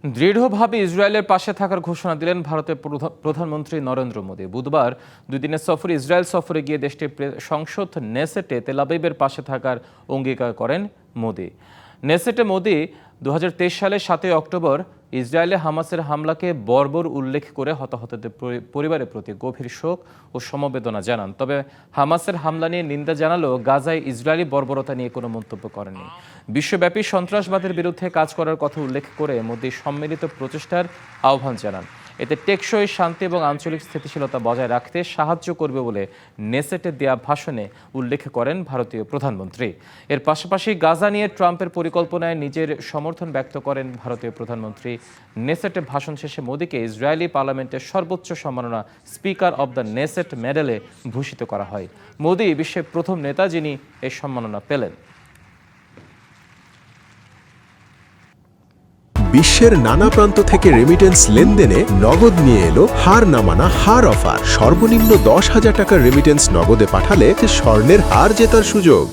দৃঢ়ভাবে ইসরায়েলের পাশে থাকার ঘোষণা দিলেন ভারতের প্রধানমন্ত্রী নরেন্দ্র মোদী। বুধবার 2 দিনের সফরে ইসরায়েল সফরে গিয়ে দেশটির সংসদ নেসেটে তেল আবিবের পাশে থাকার অঙ্গীকার করেন মোদী। নেসেটে মোদী 2023 সালের 7 অক্টোবর ইসরায়েলে হামাসের হামলাকে বর্বর উল্লেখ করে হতাহতদের পরিবারের প্রতি গভীর শোক ও সমবেদনা জানান। তবে হামাসের হামলা নিয়ে নিন্দা জানালেও গাজায় ইসরায়েলি বর্বরতা নিয়ে কোনো মন্তব্য করেননি। বিশ্বব্যাপী সন্ত্রাসবাদের বিরুদ্ধে কাজ করার কথা উল্লেখ করে মোদী সম্মিলিত প্রচেষ্টার আহ্বান জানান। এতে টেকসই শান্তি এবং আঞ্চলিক স্থিতিশীলতা বজায় রাখতে সাহায্য করবে বলে নেসেটে দেয়া ভাষণে উল্লেখ করেন ভারতীয় প্রধানমন্ত্রী। এর পাশাপাশি গাজা নিয়ে ট্রাম্পের পরিকল্পনায় নিজের সমর্থন ব্যক্ত করেন ভারতীয় প্রধানমন্ত্রী। নেসেটে ভাষণ শেষে মোদীকে ইসরায়েলি পার্লামেন্টের সর্বোচ্চ সম্মাননা স্পিকার অব দ্য নেসেট মেডেলে ভূষিত করা হয়। মোদী বিশ্বের প্রথম নেতা যিনি এই সম্মাননা পেলেন। বিশ্বের নানা প্রান্ত থেকে রেমিটেন্স লেনদেনে নগদ নিয়ে এলো হার না মানা হার অফার। সর্বনিম্ন 10,000 টাকার রেমিটেন্স নগদে পাঠালে স্বর্ণের হার জেতার সুযোগ।